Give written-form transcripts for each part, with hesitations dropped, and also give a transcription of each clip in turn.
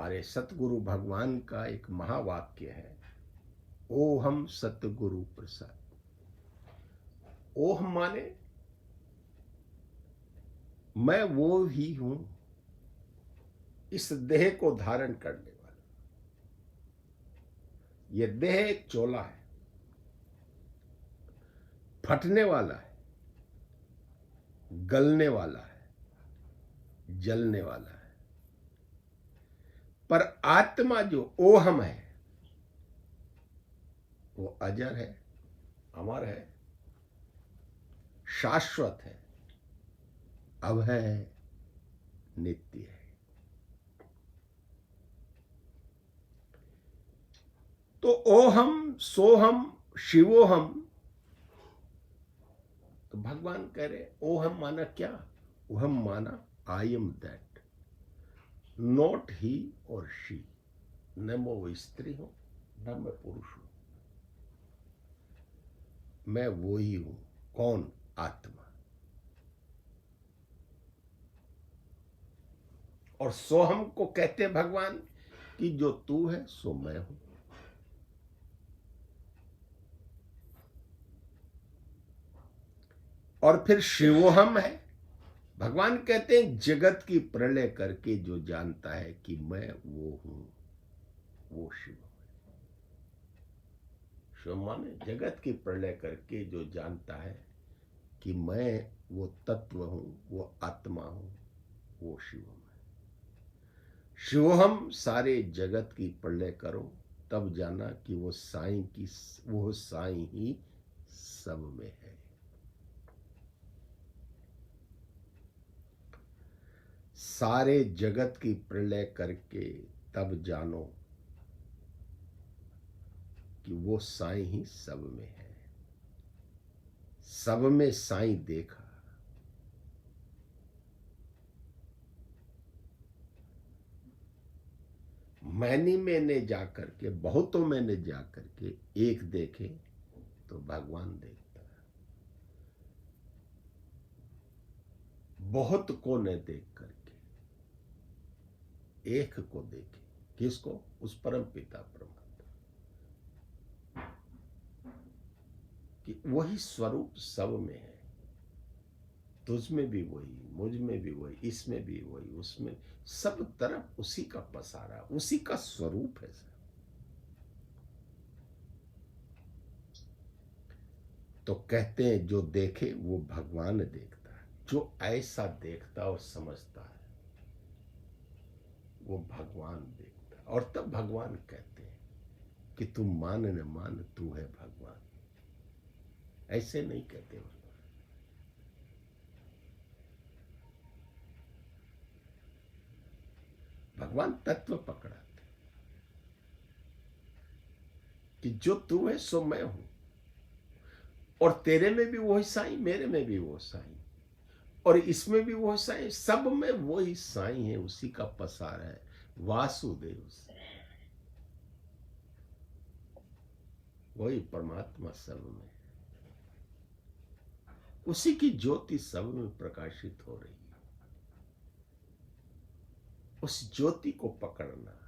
हमारे सतगुरु भगवान का एक महावाक्य है, ओहम सतगुरु प्रसाद। ओह माने मैं वो ही हूं, इस देह को धारण करने वाला। यह देह एक चोला है, फटने वाला है, गलने वाला है, जलने वाला है। पर आत्मा जो ओहम है वो अजर है, अमर है, शाश्वत है, अभय है, नित्य है। तो ओहम सोहम शिवोहम, तो भगवान कह रहे ओहम माना क्या? ओहम माना आई एम दैट, नॉट ही और शी। न मैं वो स्त्री हूं, न मैं पुरुष हूं, मैं वो ही हूं। कौन? आत्मा। और सोहम को कहते भगवान कि जो तू है सो मैं हूं। और फिर शिवोहम है। भगवान कहते हैं जगत की प्रलय करके जो जानता है कि मैं वो हूं, वो शिव है। शिव माने जगत की प्रलय करके जो जानता है कि मैं वो तत्व हूं, वो आत्मा हूं, वो शिवम है। शिवहम सारे जगत की प्रलय करो, तब जाना कि वो साईं ही सब में है। सारे जगत की प्रलय करके तब जानो कि वो साईं ही सब में है। सब में साईं देखा। मैंने जाकर के, बहुतों मैंने जाकर के एक देखे तो भगवान देखता है, बहुत को न देख करके एक को देखे। किसको? उस परम पिता परमात्मा कि वही स्वरूप सब में है। तुझ में भी वही, मुझ में भी वही, इसमें भी वही, उसमें, सब तरफ उसी का पसारा, उसी का स्वरूप है सर। तो कहते हैं जो देखे वो भगवान देखता है। जो ऐसा देखता और समझता है वो भगवान देखता है। और तब भगवान कहते हैं कि तू मान न मान, तू है भगवान। ऐसे नहीं कहते भगवान। भगवान तत्व पकड़ाते कि जो तू है सो मैं हूं, और तेरे में भी वही साईं, मेरे में भी वो साईं, और इसमें भी वो साईं, सब में वही साईं है, उसी का पसार है। वासुदेव से वही परमात्मा सब में, उसी की ज्योति सब में प्रकाशित हो रही है। उस ज्योति को पकड़ना।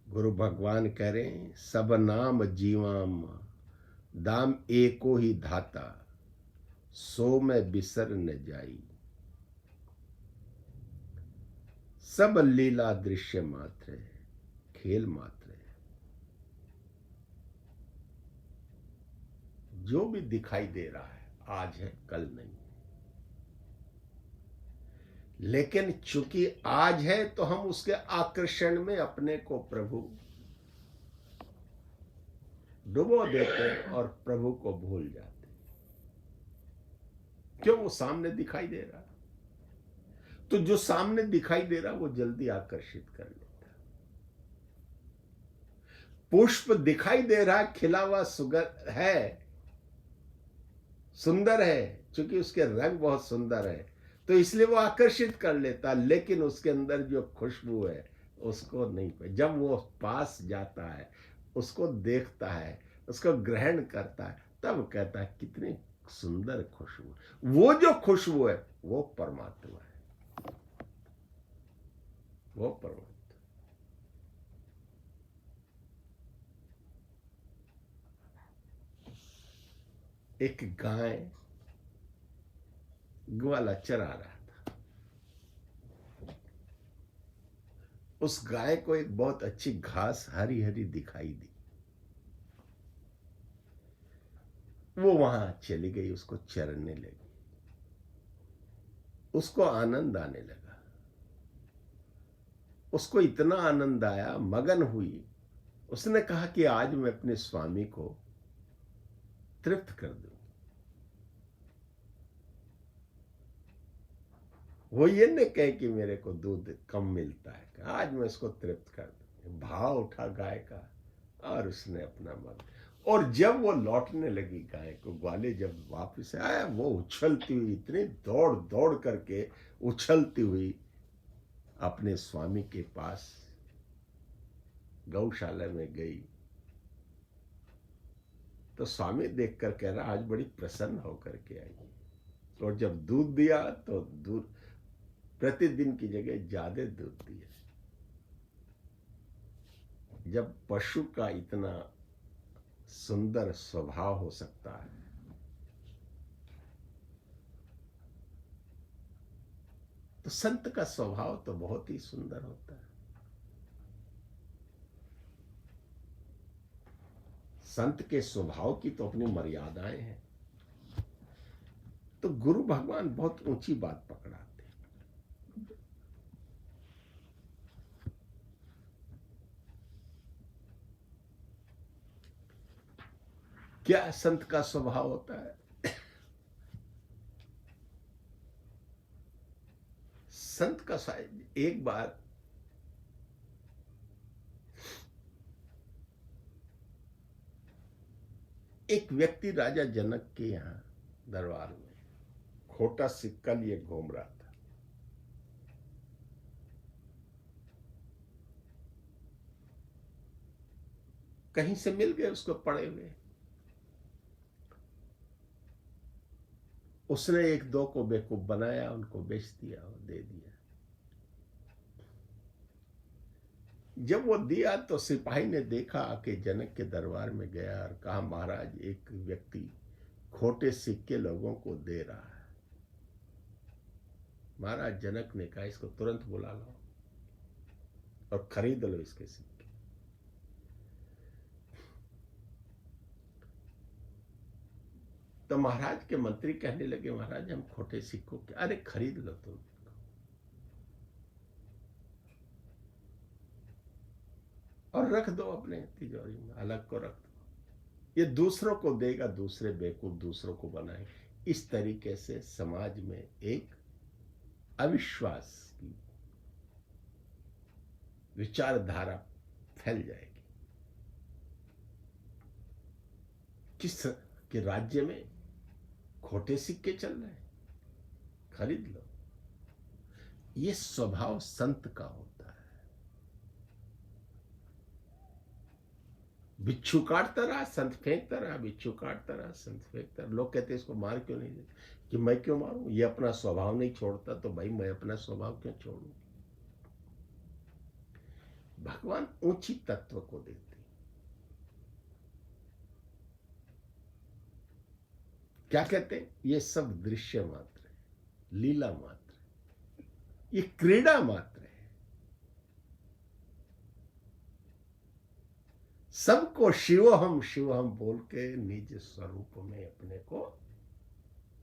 गुरु भगवान कह रहे हैं सब नाम जीवाम, दाम एको ही धाता, सो मैं बिसर न जाई। सब लीला दृश्य मात्र है, खेल मात्र है। जो भी दिखाई दे रहा है आज है, कल नहीं। लेकिन चूंकि आज है तो हम उसके आकर्षण में अपने को प्रभु डुबो देते हैं और प्रभु को भूल जाते हैं। क्यों? वो सामने दिखाई दे रहा। तो जो सामने दिखाई दे रहा वो जल्दी आकर्षित कर लेता। पुष्प दिखाई दे रहा, खिला हुआ सुंदर है, क्योंकि उसके रंग बहुत सुंदर है, तो इसलिए वो आकर्षित कर लेता। लेकिन उसके अंदर जो खुशबू है उसको नहीं। जब वो पास जाता है, उसको देखता है, उसको ग्रहण करता है, तब कहता है कितने सुंदर खुशबू, वो जो खुशबू है वो परमात्मा है, वो परमात्मा। एक गाय ग्वाला चरा रहा था। उस गाय को एक बहुत अच्छी घास हरी हरी दिखाई दी। वो वहां चली गई, उसको चरने लगी। उसको आनंद आने लगा। उसको इतना आनंद आया, मगन हुई। उसने कहा कि आज मैं अपने स्वामी को तृप्त कर दूं। वो ये न कहे कि मेरे को दूध कम मिलता है, आज मैं इसको तृप्त कर दूं। भाव उठा गाय का और उसने अपना मग। और जब वो लौटने लगी गाय को, ग्वाले जब वापस आया, वो उछलती हुई, इतनी दौड़ दौड़ करके उछलती हुई अपने स्वामी के पास गौशाला में गई। तो स्वामी देखकर कह रहा, आज बड़ी प्रसन्न होकर के आई। और जब दूध दिया तो दूध प्रतिदिन की जगह ज्यादा दूध दिया। जब पशु का इतना सुंदर स्वभाव हो सकता है, तो संत का स्वभाव तो बहुत ही सुंदर होता है। संत के स्वभाव की तो अपनी मर्यादाएं हैं। तो गुरु भगवान बहुत ऊंची बात पकड़ाते। क्या संत का स्वभाव होता है? संत का एक बार एक व्यक्ति राजा जनक के यहां दरबार में खोटा सिक्का लिए घूम रहा था। कहीं से मिल गए उसको पड़े हुए। उसने एक दो को बेवकूफ बनाया, उनको बेच दिया और दे दिया। जब वो दिया तो सिपाही ने देखा, आके जनक के दरबार में गया और कहा, महाराज एक व्यक्ति खोटे सिक्के लोगों को दे रहा है। महाराज जनक ने कहा, इसको तुरंत बुला लो और खरीद लो इसके सिक्के। तो महाराज के मंत्री कहने लगे, महाराज हम खोटे सिक्कों के, अरे खरीद लो तुम, और रख दो अपने तिजोरी में, अलग को रख दो। ये दूसरों को देगा, दूसरे बेवकूफ दूसरों को बनाए। इस तरीके से समाज में एक अविश्वास की विचारधारा फैल जाएगी। किस के राज्य में खोटे सिक्के चल रहे हैं, खरीद लो। ये स्वभाव संत का होता है। बिच्छू काटता रहा, संत फेंकता रहा, बिच्छू काटता रहा, संत फेंकता रहा। लोग कहते इसको मार क्यों नहीं देते? कि मैं क्यों मारूं? ये अपना स्वभाव नहीं छोड़ता, तो भाई मैं अपना स्वभाव क्यों छोड़ूं? भगवान ऊंची तत्व को देते। क्या कहते हैं? ये सब दृश्य मात्र है, लीला मात्र है, ये क्रीड़ा मात्र है। सबको शिवहम बोल के निज स्वरूप में अपने को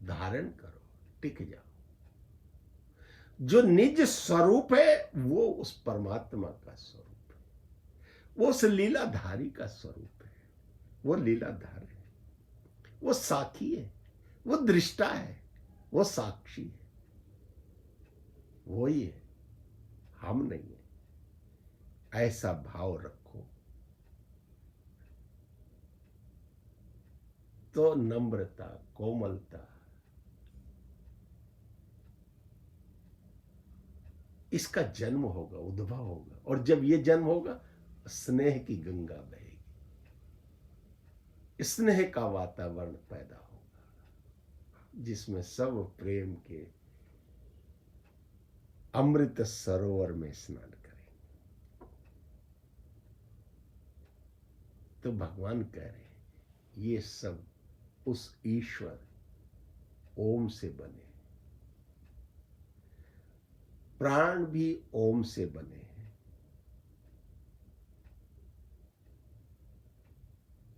धारण करो, टिक जाओ। जो निज स्वरूप है वो उस परमात्मा का स्वरूप है, वो उस लीलाधारी का स्वरूप है। वो लीलाधार है, वो साखी है, वो दृष्टा है, वो साक्षी है, वो ही है, हम नहीं है। ऐसा भाव रखो तो नम्रता, कोमलता, इसका जन्म होगा, उद्भव होगा। और जब ये जन्म होगा, स्नेह की गंगा बहेगी, स्नेह का वातावरण पैदा होगा। जिसमें सब प्रेम के अमृत सरोवर में स्नान करें। तो भगवान कह रहे हैं ये सब उस ईश्वर ओम से बने, प्राण भी ओम से बने हैं।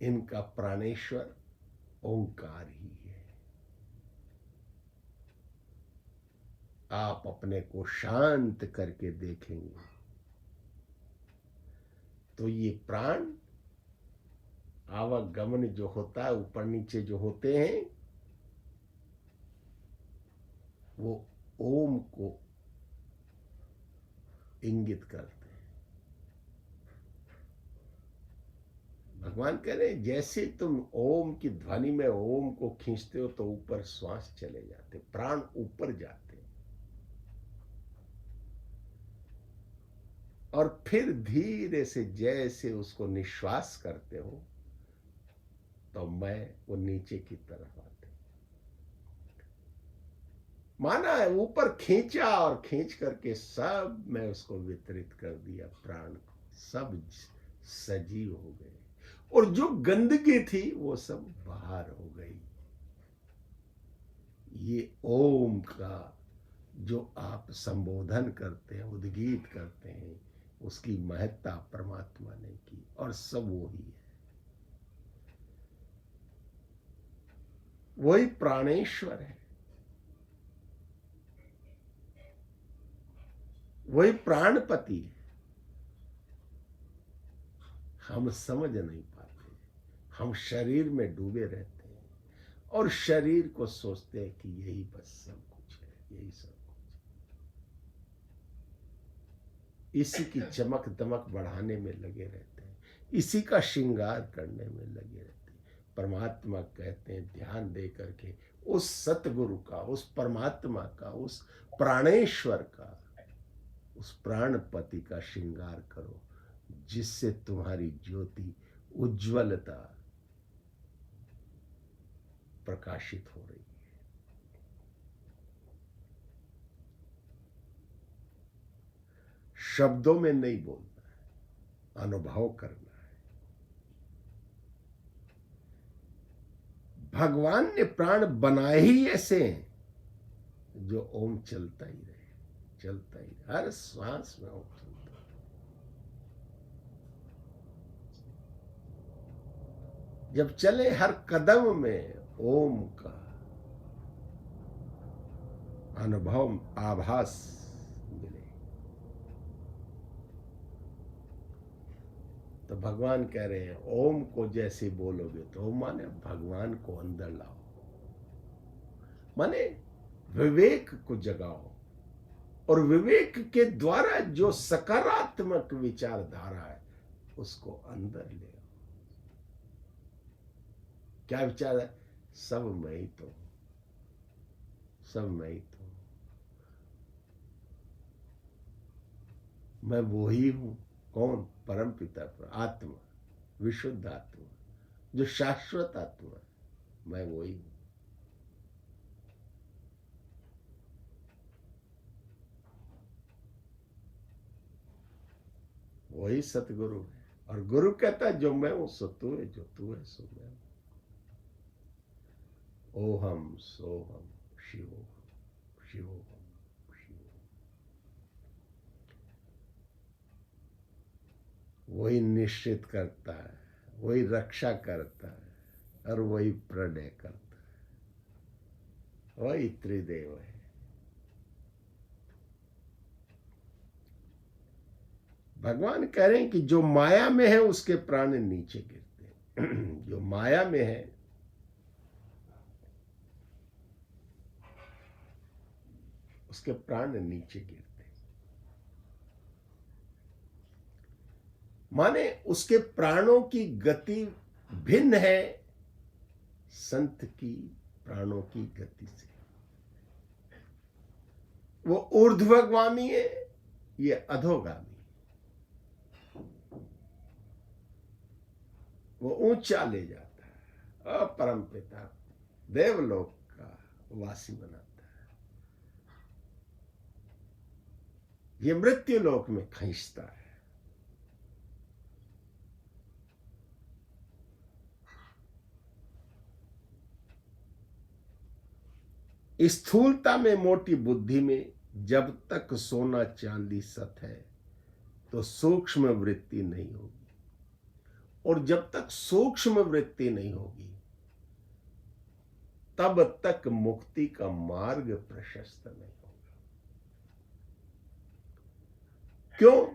इनका प्राणेश्वर ओंकार ही है। आप अपने को शांत करके देखेंगे तो ये प्राण आवागमन जो होता है, ऊपर नीचे जो होते हैं, वो ओम को इंगित करते हैं। भगवान कह रहे हैं जैसे तुम ओम की ध्वनि में ओम को खींचते हो तो ऊपर श्वास चले जाते, प्राण ऊपर जाते, और फिर धीरे से जैसे उसको निश्वास करते हो तो मैं वो नीचे की तरफ आते। माना है ऊपर खींचा और खींच करके सब मैं उसको वितरित कर दिया, प्राण को, सब सजीव हो गए, और जो गंदगी थी वो सब बाहर हो गई। ये ओम का जो आप संबोधन करते हैं, उद्गीत करते हैं, उसकी महत्ता परमात्मा ने की, और सब वही है। वही प्राणेश्वर है, वही प्राणपति है। हम समझ नहीं पाते, हम शरीर में डूबे रहते हैं और शरीर को सोचते हैं कि यही बस सब कुछ है, यही सब कुछ है। इसी की चमक दमक बढ़ाने में लगे रहते हैं, इसी का श्रृंगार करने में लगे रहते हैं। परमात्मा कहते हैं ध्यान दे करके उस सतगुरु का, उस परमात्मा का, उस प्राणेश्वर का, उस प्राणपति का श्रृंगार करो, जिससे तुम्हारी ज्योति उज्ज्वलता प्रकाशित हो रही है। शब्दों में नहीं बोलना है, अनुभव करना है। भगवान ने प्राण बनाए ही ऐसे हैं जो ओम चलता ही रहे, चलता ही रहे, हर श्वास में ओम चलता है। जब चले हर कदम में ओम का अनुभव, आभास मिले, तो भगवान कह रहे हैं ओम को जैसे बोलोगे तो ओम माने भगवान को अंदर लाओ, माने विवेक को जगाओ, और विवेक के द्वारा जो सकारात्मक विचारधारा है उसको अंदर ले आओ। क्या विचार है? सब मैं ही तो, सब मैं ही तो, मैं वो ही हूं। कौन? परम पिता, पर आत्मा, विशुद्ध आत्मा, जो शाश्वत आत्मा, मैं वो ही हूं। वही सतगुरु है, और गुरु कहता है जो मैं हूं सो तू है, जो तू है सो मैं हूं। ओहम सोहम शिवोहम शिवोहम शिवोहम। वही निश्चित करता है, वही रक्षा करता है, और वही प्रणय करता है, वही त्रिदेव है। भगवान कह रहे हैं कि जो माया में है उसके प्राण नीचे गिरते हैं। जो माया में है उसके प्राण नीचे गिरते हैं, माने उसके प्राणों की गति भिन्न है संत की प्राणों की गति से। वो ऊर्ध्वगामी है, ये अधोगामी। वो ऊंचा ले जाता है, परम पिता देवलोक का वासी बनाता है, ये मृत्यु लोक में खींचता है। स्थूलता में, मोटी बुद्धि में जब तक सोना चांदी सत है तो सूक्ष्म वृत्ति नहीं होगी, और जब तक सूक्ष्म वृत्ति नहीं होगी तब तक मुक्ति का मार्ग प्रशस्त नहीं होगा। क्यों?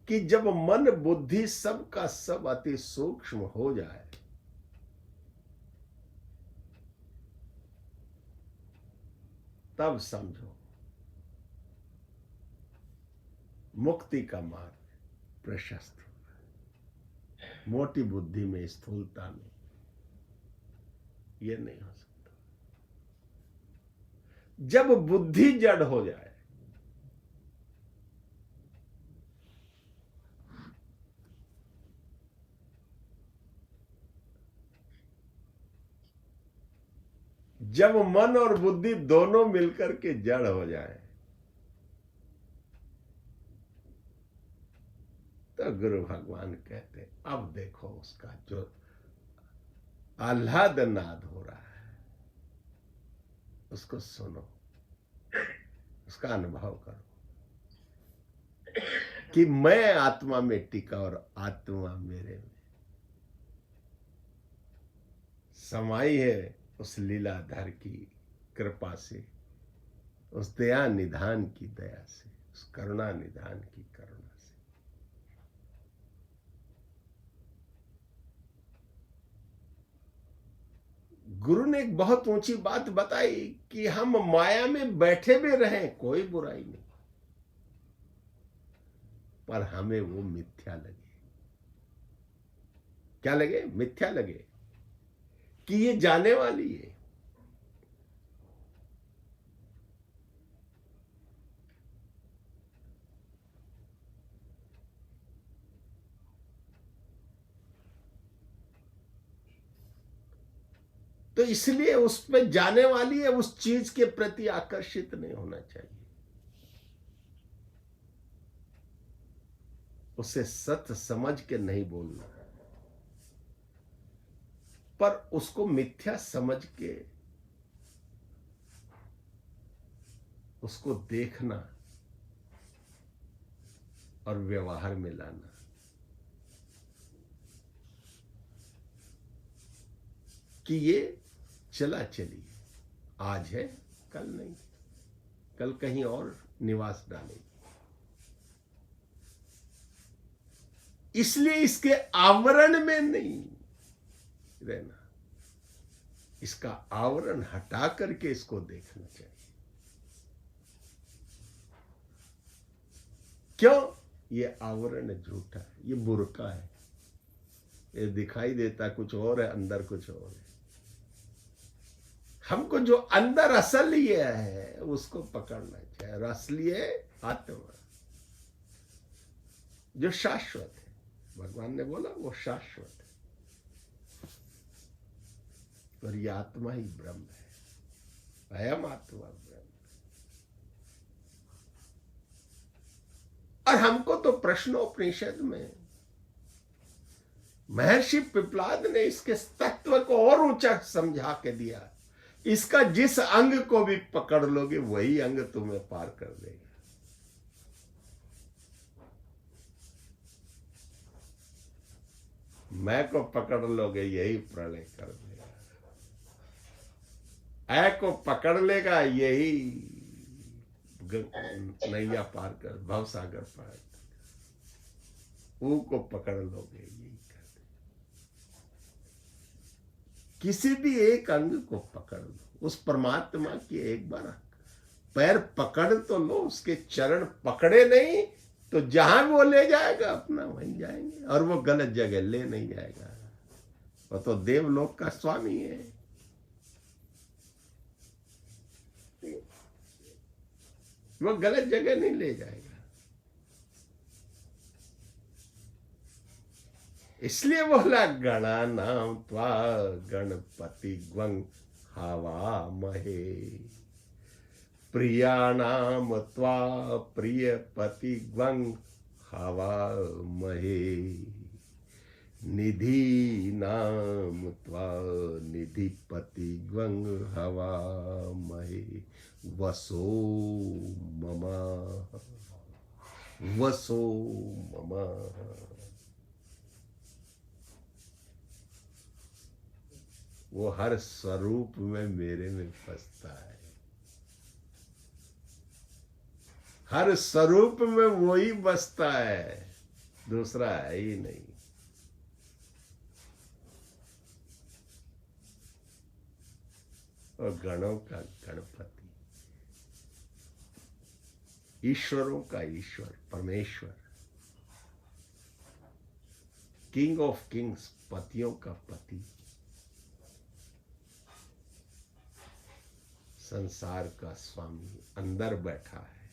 कि जब मन बुद्धि सब का सब अति सूक्ष्म हो जाए तब समझो मुक्ति का मार्ग प्रशस्त होगा। मोटी बुद्धि में, स्थूलता में यह नहीं हो सकता। जब बुद्धि जड़ हो जाए जब मन और बुद्धि दोनों मिलकर के जड़ हो जाए तो गुरु भगवान कहते अब देखो उसका जो आह्लाद नाद हो रहा है उसको सुनो, उसका अनुभव करो कि मैं आत्मा में टिका और आत्मा मेरे में समाई है। उस लीलाधर की कृपा से, उस दया निधान की दया से, उस करुणा निधान की करुणा से। गुरु ने एक बहुत ऊंची बात बताई कि हम माया में बैठे भी रहें कोई बुराई नहीं, पर हमें वो मिथ्या लगे। क्या लगे? मिथ्या लगे कि ये जाने वाली है। तो इसलिए उस पे जाने वाली है, उस चीज के प्रति आकर्षित नहीं होना चाहिए। उसे सत्य समझ के नहीं बोलना, पर उसको मिथ्या समझ के उसको देखना और व्यवहार में लाना। कि ये चला चली, आज है कल नहीं, कल कहीं और निवास डालेगी। इसलिए इसके आवरण में नहीं रहना, इसका आवरण हटा करके इसको देखना चाहिए। क्यों? ये आवरण झूठा है, ये बुरका है, ये दिखाई देता कुछ और है, अंदर कुछ और है। हमको जो अंदर असल ये है उसको पकड़ना चाहिए। और असली है आत्मा, जो शाश्वत है। भगवान ने बोला वो शाश्वत है, और ये आत्मा ही ब्रह्म है। अयम आत्मा ब्रह्म। और हमको तो प्रश्नोपनिषद में महर्षि पिपलाद ने इसके तत्व को और ऊंचा समझा के दिया। इसका जिस अंग को भी पकड़ लोगे वही अंग तुम्हें पार कर देगा। मैं को पकड़ लोगे यही प्रलय कर देगा, ऐ को पकड़ लेगा यही नैया पार कर, भवसागर पार कर। ऊ को पकड़ लोगे यही कर देगा। किसी भी एक अंग को पकड़ लो, उस परमात्मा की एक बार पैर पकड़ तो लो, उसके चरण पकड़े नहीं तो जहां वो ले जाएगा अपना वहीं जाएंगे। और वो गलत जगह ले नहीं जाएगा, वो तो देवलोक का स्वामी है। वो गलत जगह नहीं ले जाएगा। इसलिए बोला गणानां त्वा गणपति ग्वं हवामहे प्रियाणाम त्वा प्रियपतिग्वं हवामहे निधीनाम त्वा निधिपतिग्वं हवामहे वसो मम वसो मम। वो हर स्वरूप में मेरे में बसता है, हर स्वरूप में वो ही बसता है, दूसरा है ही नहीं। और गणों का गणपति, ईश्वरों का ईश्वर, परमेश्वर, किंग ऑफ किंग्स, पतियों का पति, संसार का स्वामी अंदर बैठा है।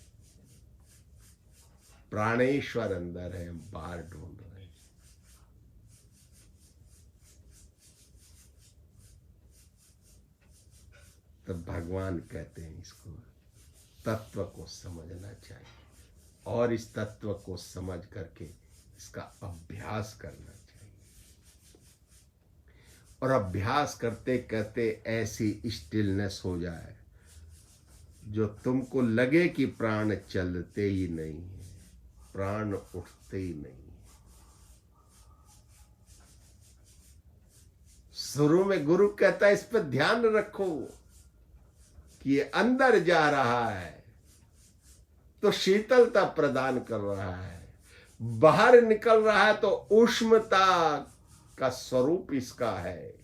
प्राणेश्वर अंदर है, हम बाहर ढूंढ रहे हैं। तो भगवान कहते हैं इसको तत्व को समझना चाहिए, और इस तत्व को समझ करके इसका अभ्यास करना चाहिए। और अभ्यास करते करते ऐसी स्टिलनेस हो जाए जो तुमको लगे कि प्राण चलते ही नहीं है, प्राण उठते ही नहीं। शुरू में गुरु कहता है इस पर ध्यान रखो कि ये अंदर जा रहा है तो शीतलता प्रदान कर रहा है, बाहर निकल रहा है तो उष्णता का स्वरूप इसका है।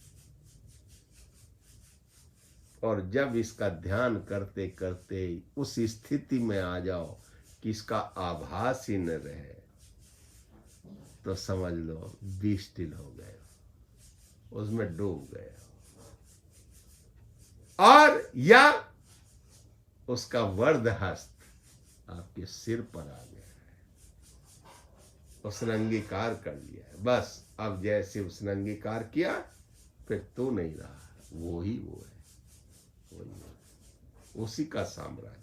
और जब इसका ध्यान करते करते उस स्थिति में आ जाओ कि इसका आभास ही न रहे, तो समझ लो बी स्टिल हो गए, उसमें डूब गए। और या उसका वर्ध हस्त आपके सिर पर आ गया है, उसने अंगीकार कर लिया है। बस अब जैसे उसने अंगीकार किया, फिर तू नहीं रहा, वो ही वो है, वही है, उसी का साम्राज्य।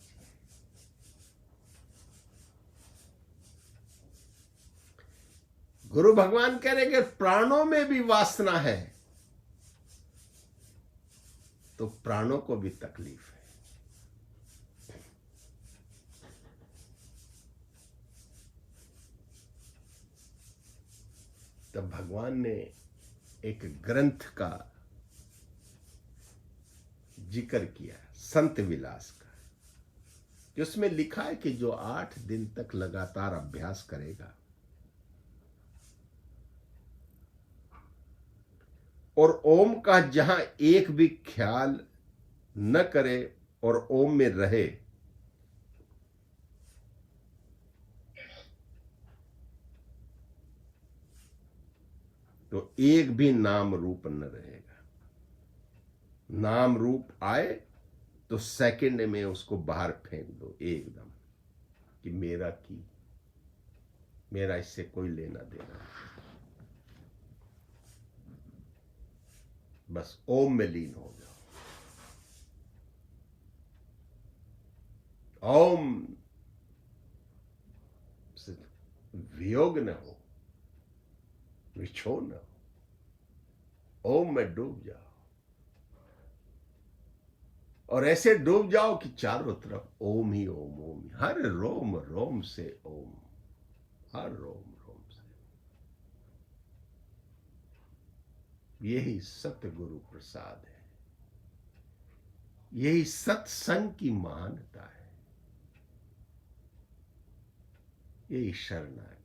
गुरु भगवान कह रहे कि प्राणों में भी वासना है तो प्राणों को भी तकलीफ है। तब भगवान ने एक ग्रंथ का जिक्र किया, संत विलास का, जिसमें लिखा है कि जो 8 दिन तक लगातार अभ्यास करेगा और ओम का जहां एक भी ख्याल न करे और ओम में रहे, तो एक भी नाम रूप न रहेगा। नाम रूप आए तो सेकंड में उसको बाहर फेंक दो एकदम, कि मेरा इससे कोई लेना देना नहीं। बस ओम में लीन हो जाओ। ओम से वियोग न हो, विछोह न हो, ओम में डूब जाओ। और ऐसे डूब जाओ कि चारों तरफ ओम ही ओम, ओम ही, हर रोम रोम से ओम, हर रोम रोम से। यही सतगुरु प्रसाद है, यही सत्संग की महानता है, यही शरणागति।